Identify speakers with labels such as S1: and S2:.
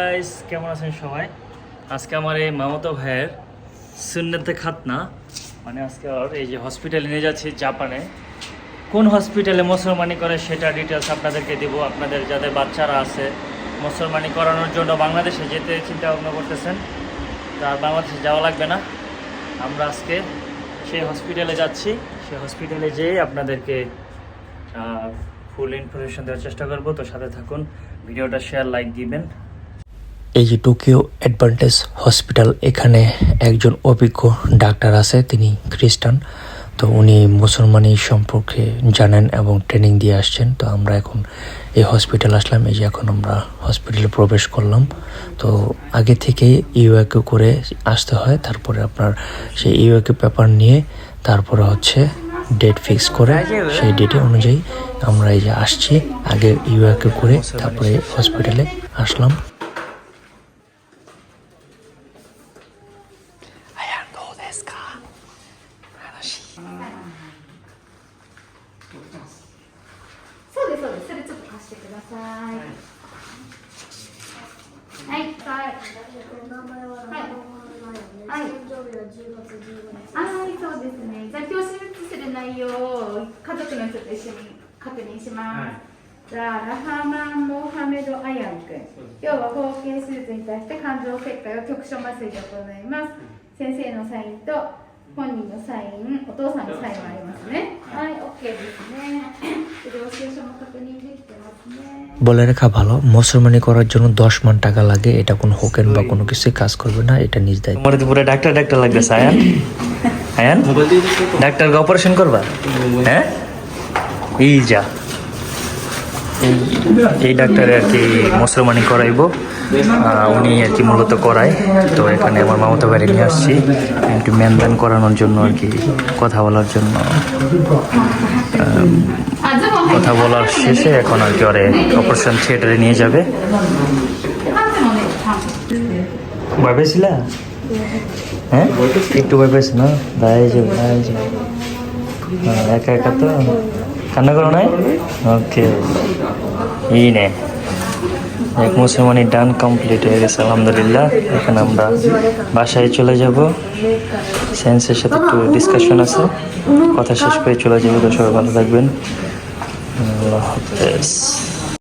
S1: Guys কেমন আছেন সবাই? আজকে আমার এই মামাতো ভাইয়ের সুন্নতে খাতনা, মানে আজকে আর এই যে হসপিটালে নিয়ে যাচ্ছি জাপানে। কোন হসপিটালে মুসলমানি করে সেটা ডিটেলস আপনাদেরকে দেবো। আপনাদের যাদের বাচ্চারা আছে মুসলমানি করানোর জন্য বাংলাদেশে যেতে চিন্তা ভাবনা করতেছেন, আর বাংলাদেশে যাওয়া লাগবে না। আমরা আজকে সেই হসপিটালে যাচ্ছি। সেই হসপিটালে যেয়ে আপনাদেরকে ফুল ইনফরমেশন দেওয়ার চেষ্টা করবো। তো সাথে থাকুন, ভিডিওটা শেয়ার লাইক দিবেন।
S2: এই যে টোকিও অ্যাডভান্টেজ হসপিটাল, এখানে একজন অভিজ্ঞ ডাক্তার আছে, তিনি খ্রিস্টান। তো উনি মুসলমানি সম্পর্কে জানেন এবং ট্রেনিং দিয়ে আসছেন। তো আমরা এখন এই হসপিটাল আসলাম। এই যে এখন আমরা হসপিটালে প্রবেশ করলাম। তো আগে থেকে ইউএকে করে আসতে হয়, তারপরে আপনার সেই ইউএকে পেপার নিয়ে তারপরে হচ্ছে ডেট ফিক্স করে সেই ডেটে অনুযায়ী আমরা এই যে আসছি। আগে ইউএকে করে তারপরে হসপিটালে আসলাম।
S3: じゃあラハマン・モハメド・アヤン君、要は包茎手術に対して肝臓切開を局所麻酔で行います。先生のサインと本人のサイン、お父さんのサインもありますね。はい、OK ですね。領収書も確認できてますね。
S2: বলে রাখা ভালো, মুসলমানি করার জন্য 10 মান টাকা লাগে। এটা কোনো হোকেন বা কোনো কিছু কাজ করবে না, এটা নিজ দায়িত্ব।
S1: তোমার তো পুরো ডাক্তার ডাক্তার লাগতেছে। আয়ান আয়ান ডাক্তারকে অপারেশন করবা? হ্যাঁ, এই যা এই ডাক্তারে আর কি মুসলমানি করাইবো। উনি আর কি মূলত করায়। তো এখানে আমার মামাতো বাড়ি নিয়ে আসছি একটু ম্যানদান করানোর জন্য, আর কি কথা বলার জন্য। কথা বলার শেষে এখন আর কি ওরে অপারেশন থিয়েটারে নিয়ে যাবে। ভয় পেয়েছিল? হ্যাঁ, একটু ভয় পেয়েছে না? ভাই যে একা একা তো কান্না করো নাই? ওকে, এই নে এক মুসলমানি ডান কমপ্লিট হয়ে গেছে আলহামদুলিল্লাহ। এখন আমরা বাসায় চলে যাব। সায়েন্সের সাথে একটু ডিসকাশন আছে, কথা শেষ করে চলে যাবো। তো সবাই ভালো থাকবেন, আল্লাহ হাফেজ।